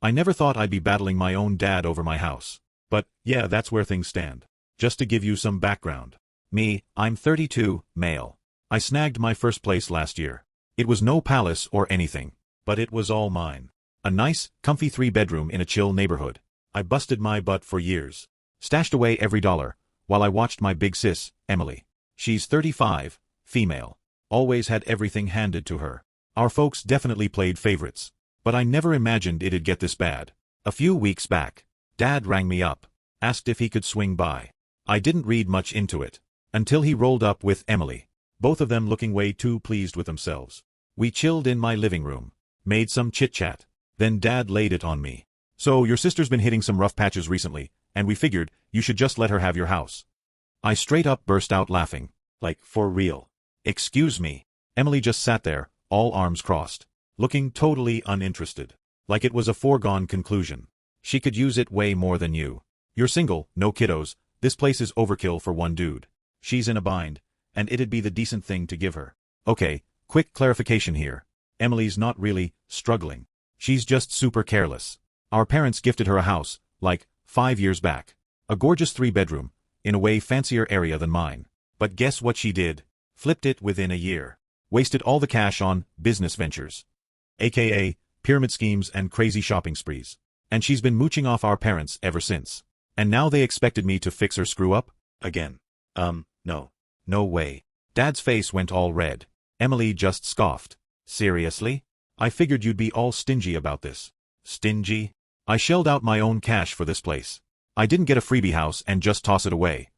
I never thought I'd be battling my own dad over my house. But, yeah, that's where things stand. Just to give you some background. Me, I'm 32, male. I snagged my first place last year. It was no palace or anything, but it was all mine. A nice, comfy 3-bedroom in a chill neighborhood. I busted my butt for years. Stashed away every dollar, while I watched my big sis, Emily. She's 35, female. Always had everything handed to her. Our folks definitely played favorites. But I never imagined it'd get this bad. A few weeks back, Dad rang me up, asked if he could swing by. I didn't read much into it, until he rolled up with Emily, both of them looking way too pleased with themselves. We chilled in my living room, made some chit-chat, then Dad laid it on me. So your sister's been hitting some rough patches recently, and we figured you should just let her have your house. I straight up burst out laughing. Like, for real. Excuse me. Emily just sat there, all arms crossed, looking totally uninterested. Like it was a foregone conclusion. She could use it way more than you. You're single, no kiddos, this place is overkill for one dude. She's in a bind, and it'd be the decent thing to give her. Okay, quick clarification here. Emily's not really struggling. She's just super careless. Our parents gifted her a house, like, 5 years back. A gorgeous 3-bedroom, in a way fancier area than mine. But guess what she did? Flipped it within a year. Wasted all the cash on business ventures. AKA, pyramid schemes and crazy shopping sprees. And she's been mooching off our parents ever since. And now they expected me to fix her screw up? Again. No. No way. Dad's face went all red. Emily just scoffed. Seriously? I figured you'd be all stingy about this. Stingy? I shelled out my own cash for this place. I didn't get a freebie house and just toss it away.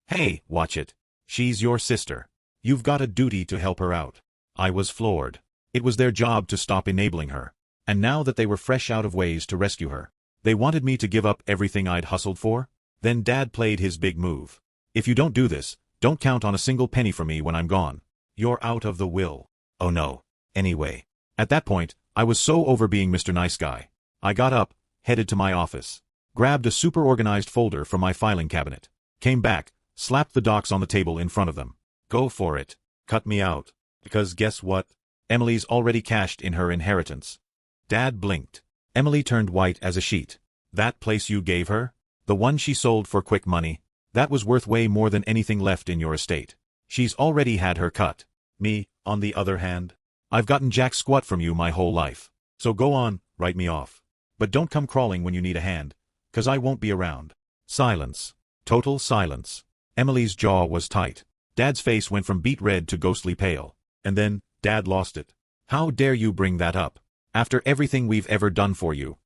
Hey, watch it. She's your sister. You've got a duty to help her out. I was floored. It was their job to stop enabling her. And now that they were fresh out of ways to rescue her, they wanted me to give up everything I'd hustled for? Then Dad played his big move. If you don't do this, don't count on a single penny from me when I'm gone. You're out of the will. Oh no. Anyway. At that point, I was so over being Mr. Nice Guy. I got up, headed to my office, grabbed a super organized folder from my filing cabinet, came back, slapped the docs on the table in front of them. Go for it. Cut me out. Because guess what? Emily's already cashed in her inheritance. Dad blinked. Emily turned white as a sheet. That place you gave her? The one she sold for quick money? That was worth way more than anything left in your estate. She's already had her cut. Me, on the other hand, I've gotten jack squat from you my whole life. So go on, write me off. But don't come crawling when you need a hand, 'cause I won't be around. Silence. Total silence. Emily's jaw was tight. Dad's face went from beet red to ghostly pale. And then, Dad lost it. How dare you bring that up? After everything we've ever done for you.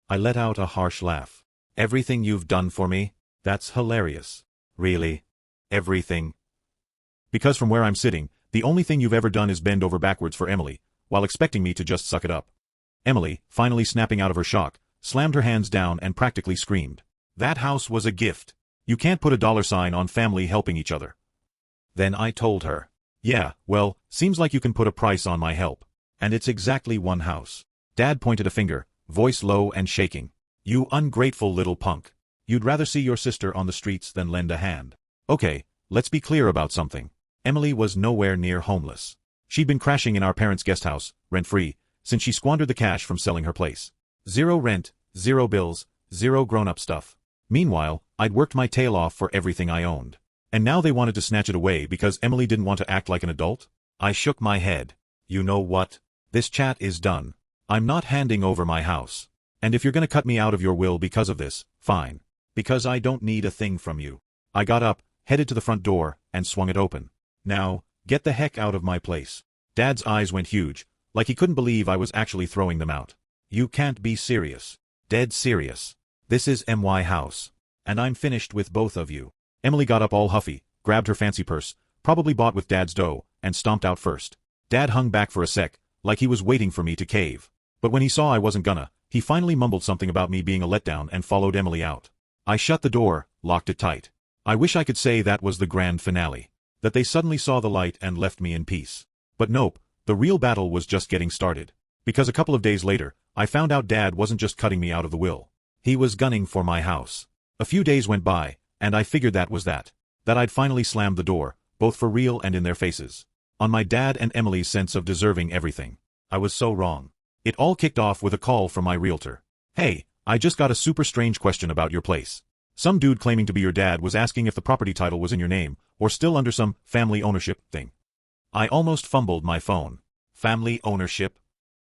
I let out a harsh laugh. Everything you've done for me? That's hilarious. Really? Everything? Because from where I'm sitting, the only thing you've ever done is bend over backwards for Emily, while expecting me to just suck it up. Emily, finally snapping out of her shock, slammed her hands down and practically screamed. That house was a gift. You can't put a $sign on family helping each other. Then I told her. Yeah, well, seems like you can put a price on my help. And it's exactly one house. Dad pointed a finger, voice low and shaking. You ungrateful little punk. You'd rather see your sister on the streets than lend a hand. Okay, let's be clear about something. Emily was nowhere near homeless. She'd been crashing in our parents' guest house, rent-free, since she squandered the cash from selling her place. 0 rent, 0 bills, 0 grown-up stuff. Meanwhile, I'd worked my tail off for everything I owned. And now they wanted to snatch it away because Emily didn't want to act like an adult? I shook my head. You know what? This chat is done. I'm not handing over my house. And if you're gonna cut me out of your will because of this, fine. Because I don't need a thing from you. I got up, headed to the front door, and swung it open. Now, get the heck out of my place. Dad's eyes went huge, like he couldn't believe I was actually throwing them out. You can't be serious. Dead serious. This is my house. And I'm finished with both of you. Emily got up all huffy, grabbed her fancy purse, probably bought with Dad's dough, and stomped out first. Dad hung back for a sec, like he was waiting for me to cave. But when he saw I wasn't gonna, he finally mumbled something about me being a letdown and followed Emily out. I shut the door, locked it tight. I wish I could say that was the grand finale. That they suddenly saw the light and left me in peace. But nope, the real battle was just getting started. Because a couple of days later, I found out Dad wasn't just cutting me out of the will. He was gunning for my house. A few days went by, and I figured that was that. That I'd finally slammed the door, both for real and in their faces. On my dad and Emily's sense of deserving everything. I was so wrong. It all kicked off with a call from my realtor. Hey, I just got a super strange question about your place. Some dude claiming to be your dad was asking if the property title was in your name, or still under some family ownership thing. I almost fumbled my phone. Family ownership?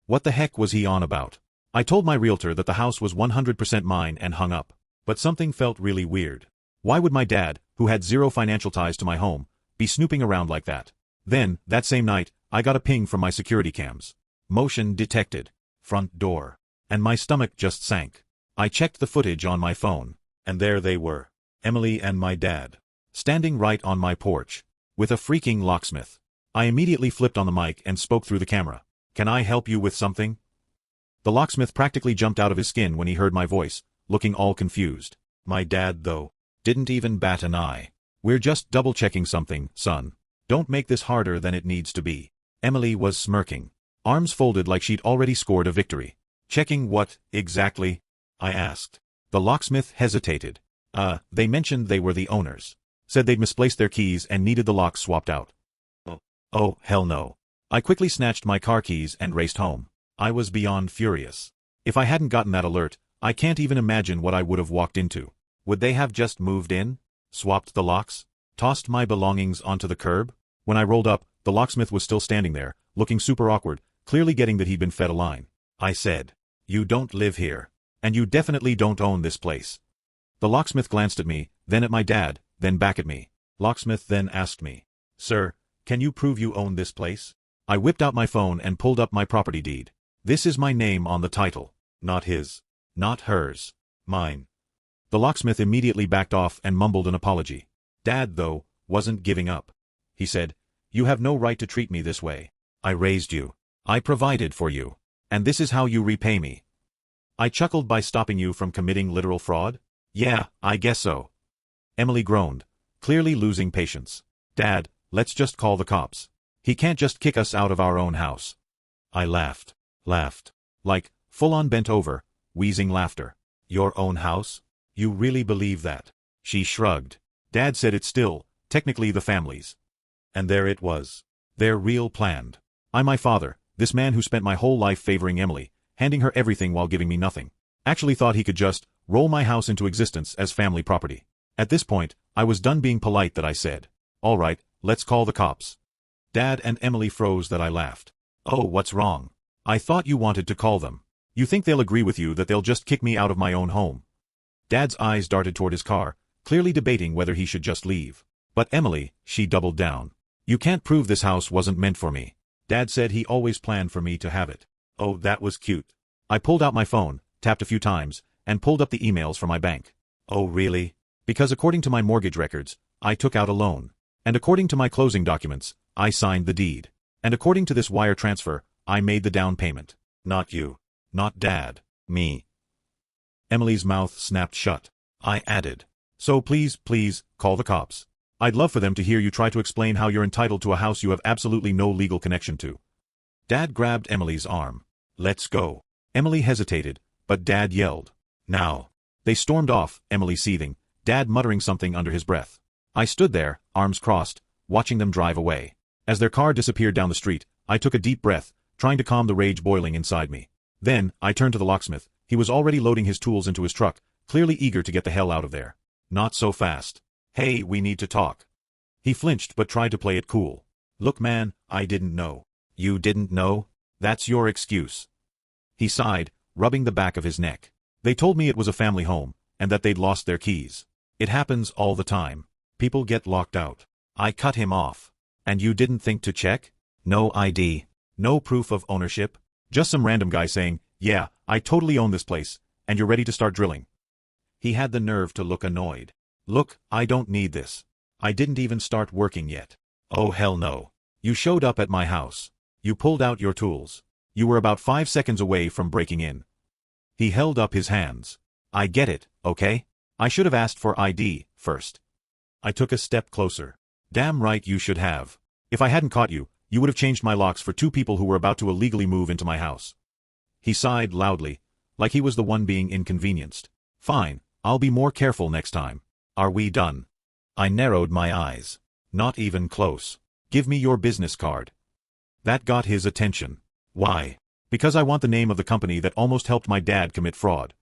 What the heck was he on about? I told my realtor that the house was 100% mine and hung up. But something felt really weird. Why would my dad, who had zero financial ties to my home, be snooping around like that? Then, that same night, I got a ping from my security cams. Motion detected. Front door. And my stomach just sank. I checked the footage on my phone, and there they were. Emily and my dad. Standing right on my porch. With a freaking locksmith. I immediately flipped on the mic and spoke through the camera. Can I help you with something? The locksmith practically jumped out of his skin when he heard my voice, looking all confused. My dad, though, didn't even bat an eye. We're just double-checking something, son. Don't make this harder than it needs to be. Emily was smirking. Arms folded like she'd already scored a victory. Checking what, exactly? I asked. The locksmith hesitated. They mentioned they were the owners. Said they'd misplaced their keys and needed the locks swapped out. Oh, hell no. I quickly snatched my car keys and raced home. I was beyond furious. If I hadn't gotten that alert, I can't even imagine what I would have walked into. Would they have just moved in? Swapped the locks? Tossed my belongings onto the curb? When I rolled up, the locksmith was still standing there, looking super awkward, clearly getting that he'd been fed a line. I said, "You don't live here. And you definitely don't own this place." The locksmith glanced at me, then at my dad, then back at me. Locksmith then asked me, "Sir, can you prove you own this place?" I whipped out my phone and pulled up my property deed. This is my name on the title. Not his. Not hers. Mine. The locksmith immediately backed off and mumbled an apology. Dad, though, wasn't giving up. He said, "You have no right to treat me this way. I raised you. I provided for you. And this is how you repay me. I chuckled by stopping you from committing literal fraud? Yeah, I guess so." Emily groaned, clearly losing patience. "Dad, let's just call the cops. He can't just kick us out of our own house." I laughed. Like, full-on bent over, wheezing laughter. "Your own house? You really believe that?" She shrugged. Dad said it's still, technically the family's. And there it was. Their real planned. My father, this man who spent my whole life favoring Emily, handing her everything while giving me nothing, actually thought he could just roll my house into existence as family property. At this point, I was done being polite that I said, "All right, let's call the cops." Dad and Emily froze that I laughed. "Oh, what's wrong? I thought you wanted to call them. You think they'll agree with you that they'll just kick me out of my own home?" Dad's eyes darted toward his car, clearly debating whether he should just leave. "But Emily," she doubled down. "You can't prove this house wasn't meant for me. Dad said he always planned for me to have it." Oh, that was cute. I pulled out my phone, tapped a few times, and pulled up the emails from my bank. Oh, really? Because according to my mortgage records, I took out a loan. And according to my closing documents, I signed the deed. And according to this wire transfer, I made the down payment. Not you. Not Dad. Me. Emily's mouth snapped shut. I added, "So please, call the cops. I'd love for them to hear you try to explain how you're entitled to a house you have absolutely no legal connection to." Dad grabbed Emily's arm. "Let's go." Emily hesitated, but Dad yelled, "Now." They stormed off, Emily seething, Dad muttering something under his breath. I stood there, arms crossed, watching them drive away. As their car disappeared down the street, I took a deep breath, trying to calm the rage boiling inside me. Then, I turned to the locksmith. He was already loading his tools into his truck, clearly eager to get the hell out of there. "Not so fast. Hey, we need to talk." He flinched but tried to play it cool. "Look, man, I didn't know." "You didn't know? That's your excuse." He sighed, rubbing the back of his neck. "They told me it was a family home, and that they'd lost their keys. It happens all the time. People get locked out." I cut him off. "And you didn't think to check? No ID. No proof of ownership? Just some random guy saying, 'Yeah, I totally own this place, and you're ready to start drilling.'" He had the nerve to look annoyed. "Look, I don't need this. I didn't even start working yet." "Oh, hell no. You showed up at my house. You pulled out your tools. You were about 5 seconds away from breaking in." He held up his hands. "I get it, okay? I should have asked for ID first." I took a step closer. "Damn right you should have. If I hadn't caught you, you would have changed my locks for 2 people who were about to illegally move into my house." He sighed loudly, like he was the one being inconvenienced. "Fine, I'll be more careful next time. Are we done?" I narrowed my eyes. "Not even close. Give me your business card." That got his attention. "Why?" Because I want the name of the company that almost helped my dad commit fraud.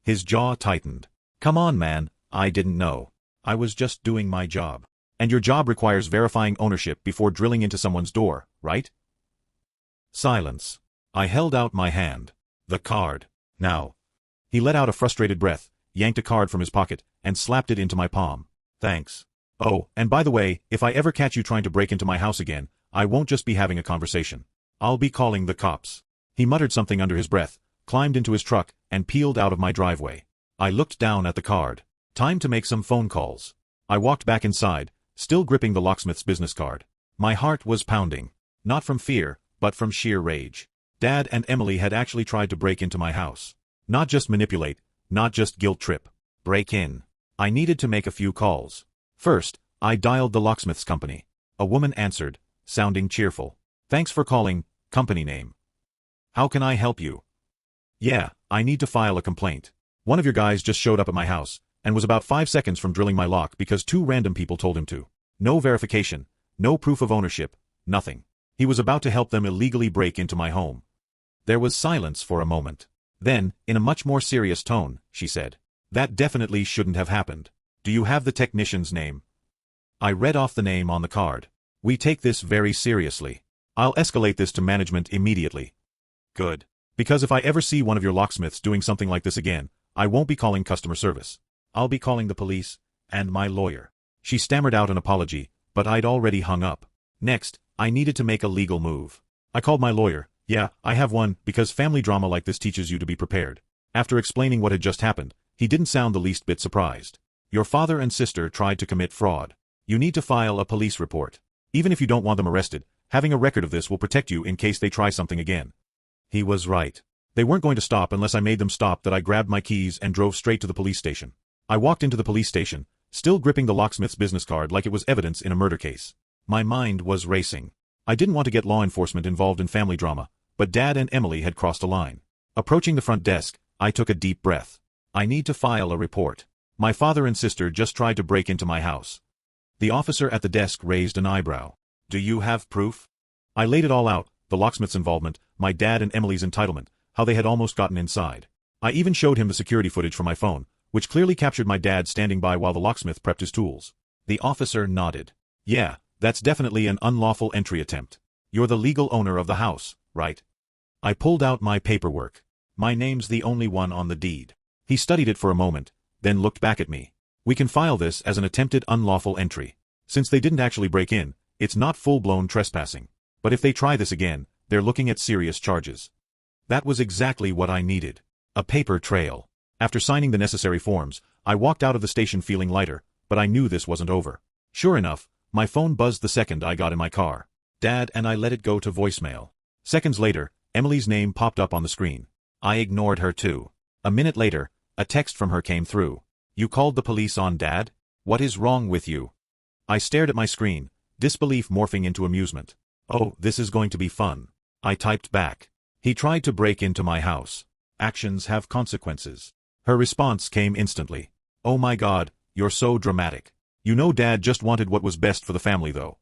His jaw tightened. Come on, man, I didn't know. I was just doing my job. And your job requires verifying ownership before drilling into someone's door, right? Silence. I held out my hand. The card. Now. He let out a frustrated breath, yanked a card from his pocket, and slapped it into my palm. Thanks. Oh, and by the way, if I ever catch you trying to break into my house again, I won't just be having a conversation. I'll be calling the cops. He muttered something under his breath, climbed into his truck, and peeled out of my driveway. I looked down at the card. Time to make some phone calls. I walked back inside, still gripping the locksmith's business card. My heart was pounding. Not from fear, but from sheer rage. Dad and Emily had actually tried to break into my house. Not just manipulate, not just guilt trip. Break in. I needed to make a few calls. First, I dialed the locksmith's company. A woman answered, sounding cheerful. Thanks for calling, company name. How can I help you? Yeah, I need to file a complaint. One of your guys just showed up at my house, and was about 5 seconds from drilling my lock because 2 random people told him to. No verification, no proof of ownership, nothing. He was about to help them illegally break into my home. There was silence for a moment. Then, in a much more serious tone, she said, that definitely shouldn't have happened. Do you have the technician's name? I read off the name on the card. We take this very seriously. I'll escalate this to management immediately. Good. Because if I ever see one of your locksmiths doing something like this again, I won't be calling customer service. I'll be calling the police, and my lawyer. She stammered out an apology, but I'd already hung up. Next, I needed to make a legal move. I called my lawyer. Yeah, I have one, because family drama like this teaches you to be prepared. After explaining what had just happened, he didn't sound the least bit surprised. Your father and sister tried to commit fraud. You need to file a police report. Even if you don't want them arrested, having a record of this will protect you in case they try something again. He was right. They weren't going to stop unless I made them stop. That I grabbed my keys and drove straight to the police station. I walked into the police station, still gripping the locksmith's business card like it was evidence in a murder case. My mind was racing. I didn't want to get law enforcement involved in family drama, but Dad and Emily had crossed a line. Approaching the front desk, I took a deep breath. I need to file a report. My father and sister just tried to break into my house. The officer at the desk raised an eyebrow. Do you have proof? I laid it all out, the locksmith's involvement, my dad and Emily's entitlement, how they had almost gotten inside. I even showed him the security footage from my phone, which clearly captured my dad standing by while the locksmith prepped his tools. The officer nodded. Yeah, that's definitely an unlawful entry attempt. You're the legal owner of the house, right? I pulled out my paperwork. My name's the only one on the deed. He studied it for a moment, then looked back at me. We can file this as an attempted unlawful entry. Since they didn't actually break in, it's not full-blown trespassing. But if they try this again, they're looking at serious charges. That was exactly what I needed. A paper trail. After signing the necessary forms, I walked out of the station feeling lighter, but I knew this wasn't over. Sure enough, my phone buzzed the second I got in my car. Dad, and I let it go to voicemail. Seconds later, Emily's name popped up on the screen. I ignored her too. A minute later, a text from her came through. You called the police on Dad? What is wrong with you? I stared at my screen, disbelief morphing into amusement. Oh, this is going to be fun. I typed back. He tried to break into my house. Actions have consequences. Her response came instantly. Oh my God, you're so dramatic. You know Dad just wanted what was best for the family though.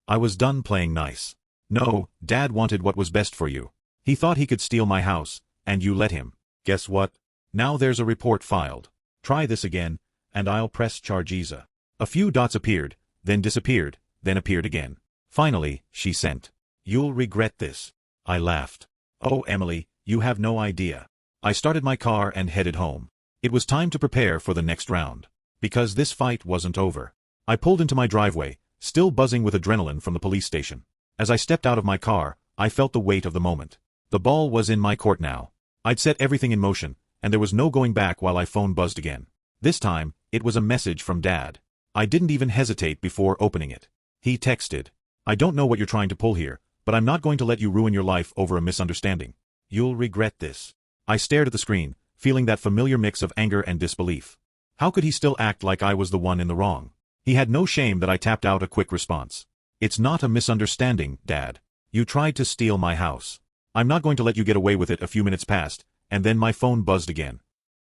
I was done playing nice. No, Dad wanted what was best for you. He thought he could steal my house, and you let him. Guess what? Now there's a report filed. Try this again, and I'll press charges. A few dots appeared, then disappeared, then appeared again. Finally, she sent. You'll regret this. I laughed. Oh, Emily, you have no idea. I started my car and headed home. It was time to prepare for the next round. Because this fight wasn't over. I pulled into my driveway, still buzzing with adrenaline from the police station. As I stepped out of my car, I felt the weight of the moment. The ball was in my court now. I'd set everything in motion, and there was no going back while my phone buzzed again. This time, it was a message from Dad. I didn't even hesitate before opening it. He texted. I don't know what you're trying to pull here, but I'm not going to let you ruin your life over a misunderstanding. You'll regret this. I stared at the screen, feeling that familiar mix of anger and disbelief. How could he still act like I was the one in the wrong? He had no shame that I tapped out a quick response. It's not a misunderstanding, Dad. You tried to steal my house. I'm not going to let you get away with it. A few minutes passed, and then my phone buzzed again.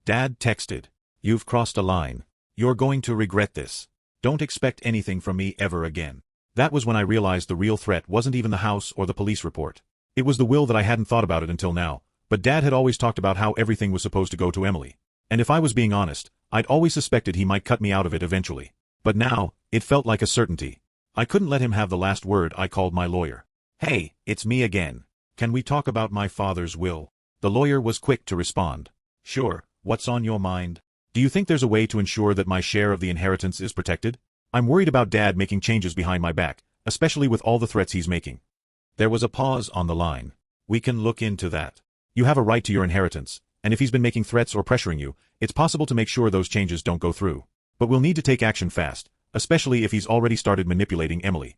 Dad texted. You've crossed a line. You're going to regret this. Don't expect anything from me ever again. That was when I realized the real threat wasn't even the house or the police report. It was the will that I hadn't thought about it until now, but Dad had always talked about how everything was supposed to go to Emily. And if I was being honest, I'd always suspected he might cut me out of it eventually. But now, it felt like a certainty. I couldn't let him have the last word. I called my lawyer. "Hey, it's me again. Can we talk about my father's will?" The lawyer was quick to respond. "Sure, what's on your mind? Do you think there's a way to ensure that my share of the inheritance is protected? I'm worried about Dad making changes behind my back, especially with all the threats he's making." There was a pause on the line. "We can look into that. You have a right to your inheritance, and if he's been making threats or pressuring you, it's possible to make sure those changes don't go through. But we'll need to take action fast, especially if he's already started manipulating Emily."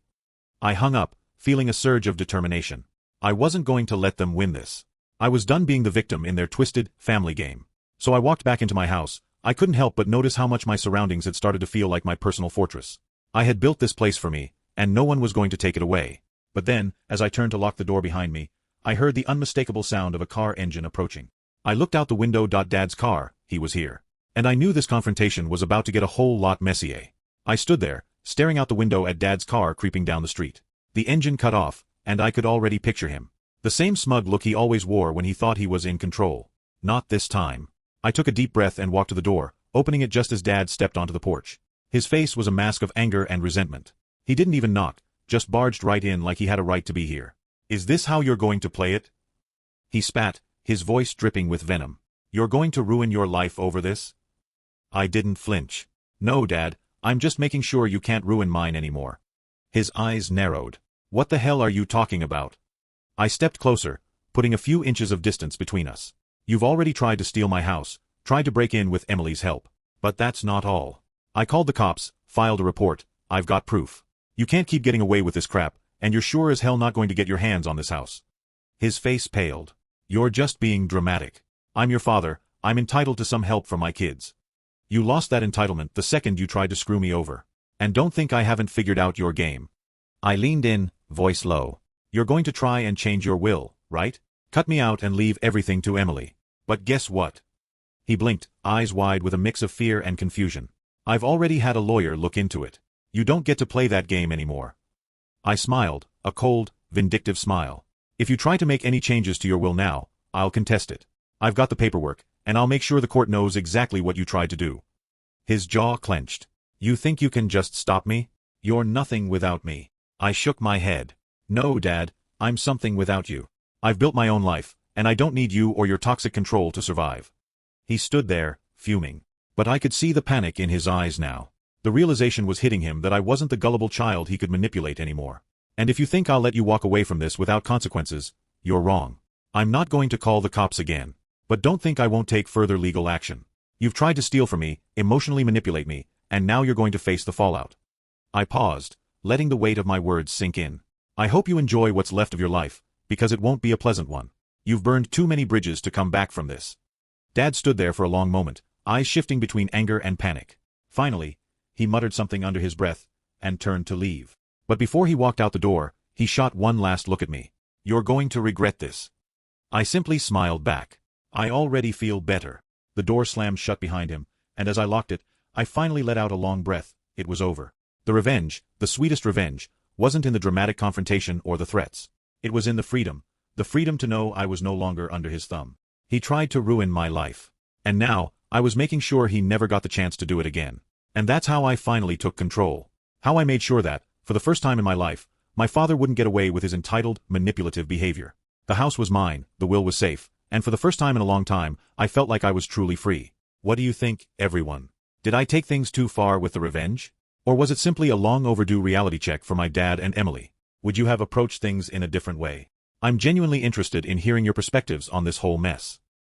I hung up, feeling a surge of determination. I wasn't going to let them win this. I was done being the victim in their twisted, family game. So I walked back into my house. I couldn't help but notice how much my surroundings had started to feel like my personal fortress. I had built this place for me, and no one was going to take it away. But then, as I turned to lock the door behind me, I heard the unmistakable sound of a car engine approaching. I looked out the window. Dad's car, he was here. And I knew this confrontation was about to get a whole lot messier. I stood there, staring out the window at Dad's car creeping down the street. The engine cut off, and I could already picture him. The same smug look he always wore when he thought he was in control. Not this time. I took a deep breath and walked to the door, opening it just as Dad stepped onto the porch. His face was a mask of anger and resentment. He didn't even knock, just barged right in like he had a right to be here. "Is this how you're going to play it?" He spat, his voice dripping with venom. "You're going to ruin your life over this?" I didn't flinch. "No, Dad, I'm just making sure you can't ruin mine anymore." His eyes narrowed. "What the hell are you talking about?" I stepped closer, putting a few inches of distance between us. "You've already tried to steal my house, tried to break in with Emily's help. But that's not all. I called the cops, filed a report, I've got proof. You can't keep getting away with this crap, and you're sure as hell not going to get your hands on this house." His face paled. "You're just being dramatic. I'm your father, I'm entitled to some help from my kids. You lost that entitlement the second you tried to screw me over. And don't think I haven't figured out your game." I leaned in, voice low. "You're going to try and change your will, right? Cut me out and leave everything to Emily. But guess what?" He blinked, eyes wide with a mix of fear and confusion. "I've already had a lawyer look into it. You don't get to play that game anymore." I smiled, a cold, vindictive smile. "If you try to make any changes to your will now, I'll contest it. I've got the paperwork, and I'll make sure the court knows exactly what you tried to do." His jaw clenched. "You think you can just stop me? You're nothing without me." I shook my head. "No, Dad, I'm something without you. I've built my own life, and I don't need you or your toxic control to survive." He stood there, fuming. But I could see the panic in his eyes now. The realization was hitting him that I wasn't the gullible child he could manipulate anymore. "And if you think I'll let you walk away from this without consequences, you're wrong. I'm not going to call the cops again. But don't think I won't take further legal action. You've tried to steal from me, emotionally manipulate me, and now you're going to face the fallout." I paused, letting the weight of my words sink in. "I hope you enjoy what's left of your life, because it won't be a pleasant one. You've burned too many bridges to come back from this." Dad stood there for a long moment, eyes shifting between anger and panic. Finally, he muttered something under his breath, and turned to leave. But before he walked out the door, he shot one last look at me. "You're going to regret this." I simply smiled back. "I already feel better." The door slammed shut behind him, and as I locked it, I finally let out a long breath. It was over. The revenge, the sweetest revenge, wasn't in the dramatic confrontation or the threats. It was in the freedom to know I was no longer under his thumb. He tried to ruin my life. And now, I was making sure he never got the chance to do it again. And that's how I finally took control. How I made sure that, for the first time in my life, my father wouldn't get away with his entitled, manipulative behavior. The house was mine, the will was safe, and for the first time in a long time, I felt like I was truly free. What do you think, everyone? Did I take things too far with the revenge? Or was it simply a long overdue reality check for my dad and Emily? Would you have approached things in a different way? I'm genuinely interested in hearing your perspectives on this whole mess.